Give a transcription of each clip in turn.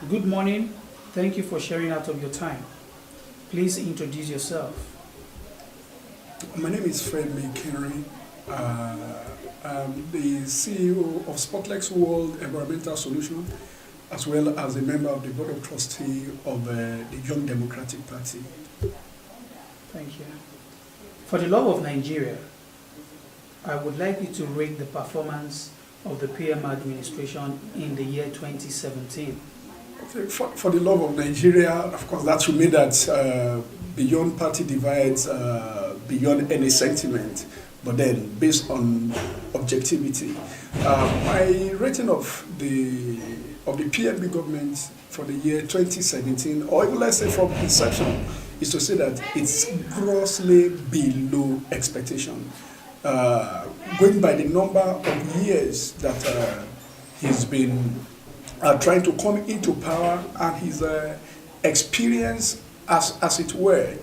Good morning. Thank you for sharing out of your time. Please introduce yourself. My name is Femi Kinrin. I'm the CEO of Spotlex World Environmental Solutions, as well as a member of the Board of Trustees of the Young Democratic Party. Thank you. For the love of Nigeria, I would like you to rate the performance of the PM administration in the year 2017. Okay, for the love of Nigeria, of course, that should mean that beyond party divides, beyond any sentiment, but then based on objectivity. My rating of the PNB government for the year 2017, or even let's say from inception, is to say that it's grossly below expectation. Going by the number of years that he's been trying to come into power and his experience, as it were,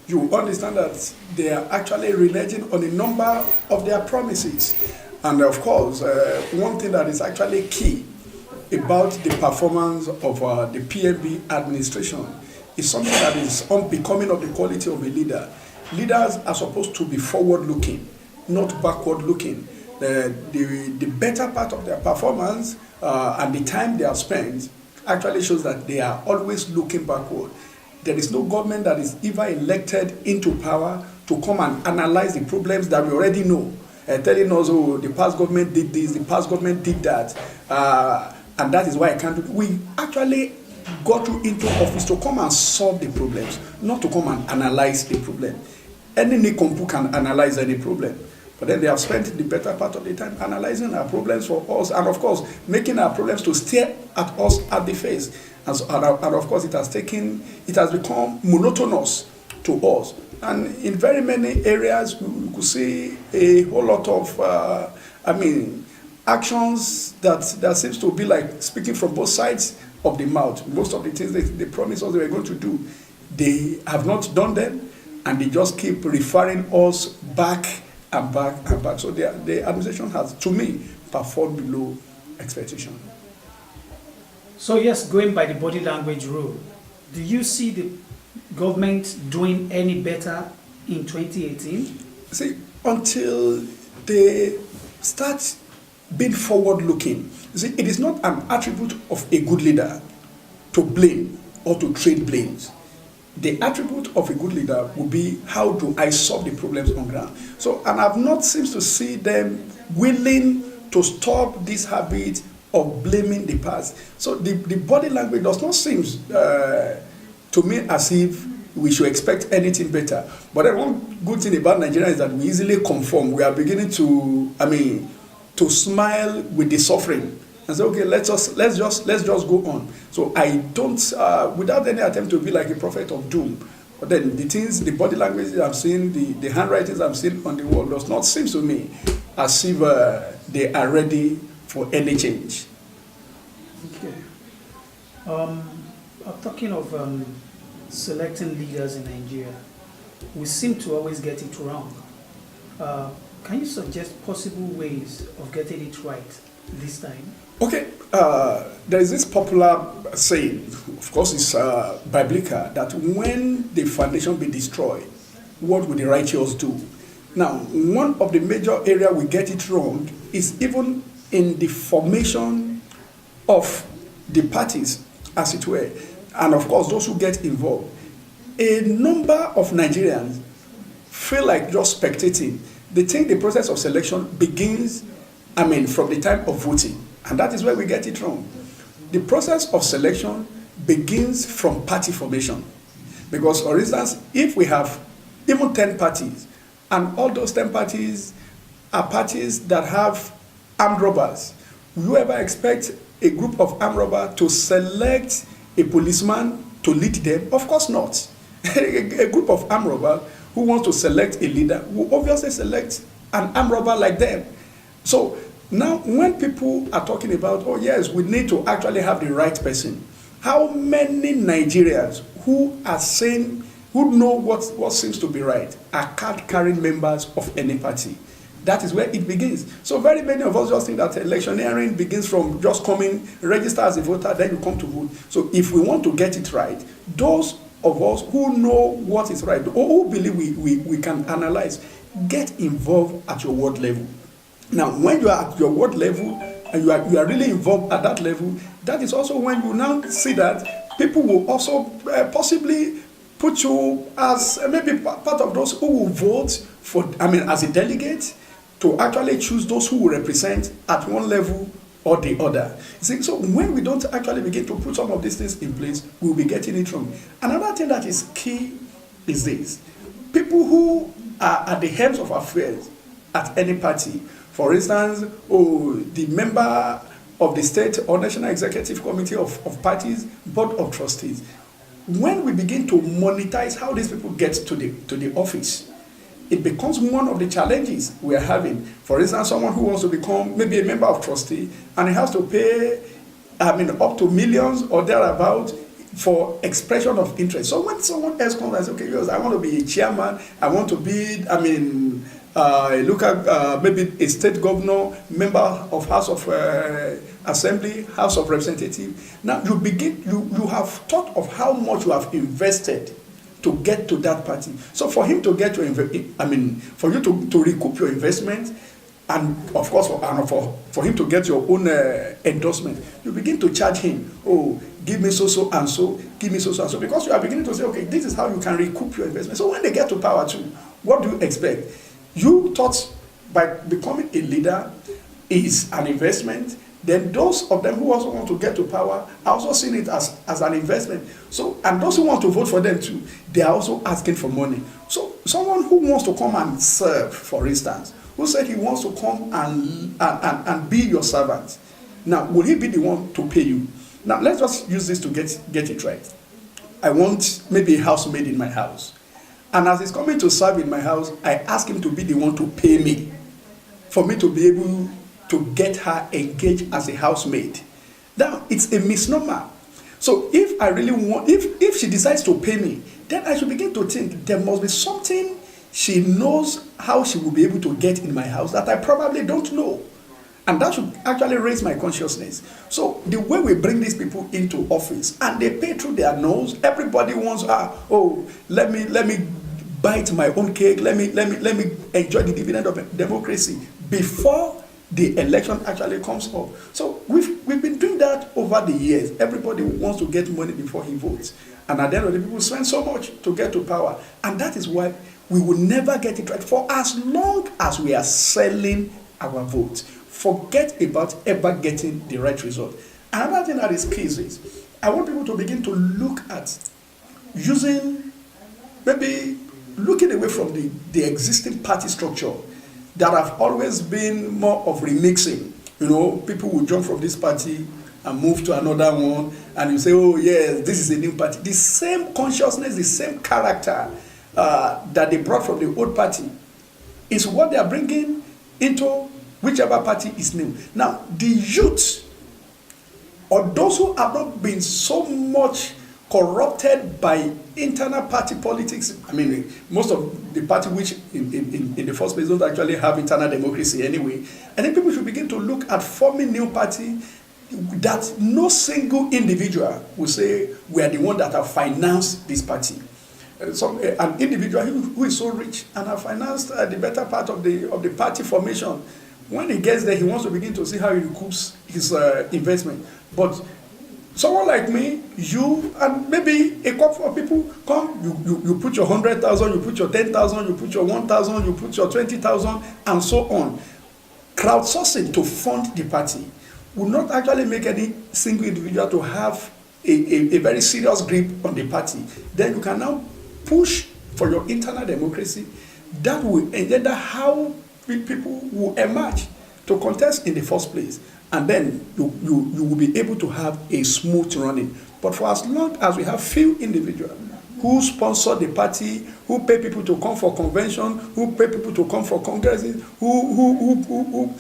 you understand that they are actually reneging on a number of their promises. And of course, one thing that is actually key about the performance of the PNB administration is something that is unbecoming of the quality of a leader. Leaders are supposed to be forward-looking, not backward-looking. The better part of their performance and the time they have spent actually shows that they are always looking backward. There is no government that is ever elected into power to come and analyze the problems that we already know, telling us, oh, the past government did this, the past government did that, and that is why I can't do it. We actually got you into office to come and solve the problems, not to come and analyze the problem. Any Nikompu can analyze any problem. But then they have spent the better part of the time analyzing our problems for us, and of course, making our problems to stare at us at the face. And of course, it has become monotonous to us. And in very many areas, we could see a whole lot of, actions that seems to be like speaking from both sides of the mouth. Most of the things they promised us they were going to do, they have not done them, and they just keep referring us back and back and back. So the administration has, to me, performed below expectation. So yes, going by the body language rule, do you see the government doing any better in 2018? See, until they start being forward-looking, see, it is not an attribute of a good leader to blame or to trade blames. The attribute of a good leader will be, how do I solve the problems on ground? So, and I've not seemed to see them willing to stop this habit of blaming the past. So the body language does not seem to me as if we should expect anything better. But the one good thing about Nigeria is that we easily conform. We are beginning to smile with the suffering and say, okay, let's just go on. So I don't, without any attempt to be like a prophet of doom, but then the body language I'm seeing, the handwritings I'm seeing on the wall does not seem to me as if they are ready for any change. Okay. Talking of selecting leaders in Nigeria, we seem to always get it wrong. Can you suggest possible ways of getting it right this time? Okay, there is this popular saying, of course it's biblical, that when the foundation be destroyed, what will the righteous do? Now, one of the major areas we get it wrong is even in the formation of the parties, as it were, and of course those who get involved. A number of Nigerians feel like just spectating. They think the process of selection begins, from the time of voting. And that is where we get it wrong. The process of selection begins from party formation. Because, for instance, if we have even 10 parties, and all those 10 parties are parties that have armed robbers, will you ever expect a group of armed robbers to select a policeman to lead them? Of course not. A group of armed robbers who wants to select a leader will obviously select an armed robber like them. So, now, when people are talking about, oh yes, we need to actually have the right person, how many Nigerians who are saying, who know what seems to be right, are card-carrying members of any party? That is where it begins. So very many of us just think that electioneering begins from just coming, register as a voter, then you come to vote. So if we want to get it right, those of us who know what is right, or who believe we can analyze, get involved at your ward level. Now, when you are at your ward level and you are really involved at that level, that is also when you now see that people will also possibly put you as maybe part of those who will vote for, as a delegate, to actually choose those who will represent at one level or the other. You see, so when we don't actually begin to put some of these things in place, we'll be getting it wrong. Another thing that is key is this. People who are at the heads of affairs at any party, for instance, the member of the state or national executive committee of parties, board of trustees, when we begin to monetize how these people get to the office, it becomes one of the challenges we are having. For instance, someone who wants to become maybe a member of trustee and he has to pay, up to millions or thereabout for expression of interest. So when someone else comes and says, okay, yes, I want to be a chairman, I want to be, look at maybe a state governor, member of House of Assembly, House of Representatives. Now you have thought of how much you have invested to get to that party. So for him to get for you to recoup your investment, and of course for him to get your own endorsement, you begin to charge him, give me so and so, give me so and so, because you are beginning to say, okay, this is how you can recoup your investment. So when they get to power too, what do you expect? You thought by becoming a leader is an investment. Then those of them who also want to get to power are also seeing it as an investment. So, and those who want to vote for them too, they are also asking for money. So someone who wants to come and serve, for instance, who said he wants to come and be your servant, now will he be the one to pay you? Now let's just use this to get it right. I want maybe a housemaid in my house. And as he's coming to serve in my house, I ask him to be the one to pay me, for me to be able to get her engaged as a housemaid. Now, it's a misnomer. So if I really want, if she decides to pay me, then I should begin to think there must be something she knows how she will be able to get in my house that I probably don't know. And that should actually raise my consciousness. So the way we bring these people into office and they pay through their nose, everybody wants, let me bite my own cake, let me enjoy the dividend of democracy before the election actually comes up. So we've been doing that over the years. Everybody wants to get money before he votes. And at the end of the day, people spend so much to get to power. And that is why we will never get it right for as long as we are selling our votes. Forget about ever getting the right result. Another thing that is key is I want people to begin to look at looking away from the existing party structure that have always been more of remixing. People will jump from this party and move to another one, and you say, oh yes, this is a new party. The same consciousness, the same character that they brought from the old party is what they are bringing into whichever party is new. Now, the youth, or those who have not been so much corrupted by internal party politics. Most of the party which in the first place don't actually have internal democracy anyway. And then people should begin to look at forming new party that no single individual will say, we are the one that have financed this party. An individual who is so rich and have financed the better part of the party formation, when he gets there, he wants to begin to see how he recoups his investment. But someone like me, you, and maybe a couple of people come, you put your 100,000, you put your 10,000, you put your 1,000, you put your 20,000, and so on. Crowdsourcing to fund the party will not actually make any single individual to have a very serious grip on the party. Then you can now push for your internal democracy. That will engender how people will emerge to contest in the first place. And then you will be able to have a smooth running. But for as long as we have few individuals who sponsor the party, who pay people to come for convention, who pay people to come for congresses, who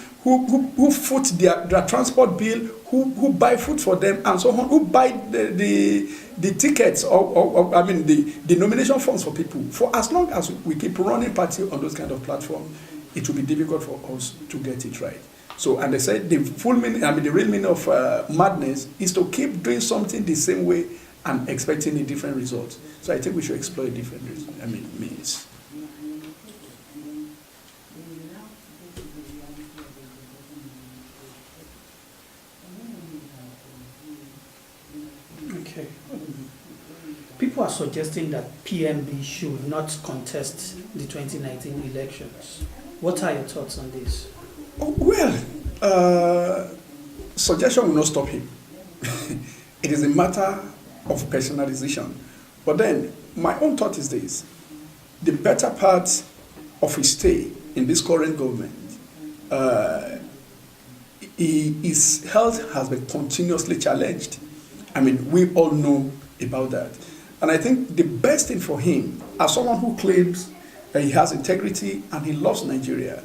foot their transport bill, who buy food for them, and so on, who buy the tickets the nomination forms for people. For as long as we keep running party on those kind of platforms, it will be difficult for us to get it right. So, and they said the the real meaning of madness is to keep doing something the same way and expecting a different result. So I think we should explore different means. Okay. People are suggesting that PMB should not contest the 2019 elections. What are your thoughts on this? Oh, well, suggestion will not stop him. It is a matter of personal decision. But then, my own thought is this. The better part of his stay in this current government, his health has been continuously challenged. I mean, we all know about that. And I think the best thing for him, as someone who claims that he has integrity and he loves Nigeria,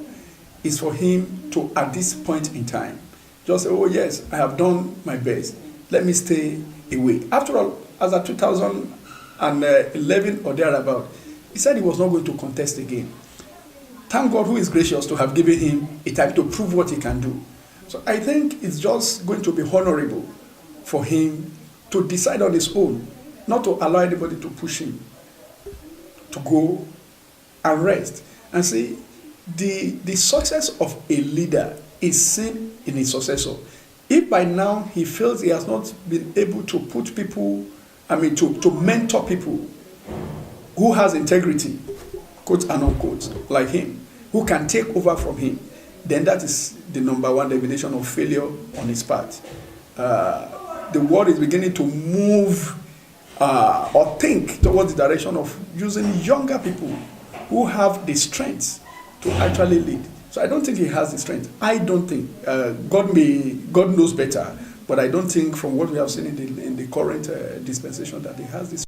is for him to, at this point in time, just say, oh yes, I have done my best. Let me stay away. After all, as of 2011 or thereabout, he said he was not going to contest again. Thank God who is gracious to have given him a time to prove what he can do. So I think it's just going to be honorable for him to decide on his own, not to allow anybody to push him to go and rest. And see, the success of a leader is seen in his successor. If by now he feels he has not been able to put people, to mentor people who has integrity, quote and unquote, like him, who can take over from him, then that is the number one definition of failure on his part. The world is beginning to move or think towards the direction of using younger people who have the strength to actually lead. So I don't think he has the strength. I don't think. God knows better, but I don't think from what we have seen in the current dispensation that he has this.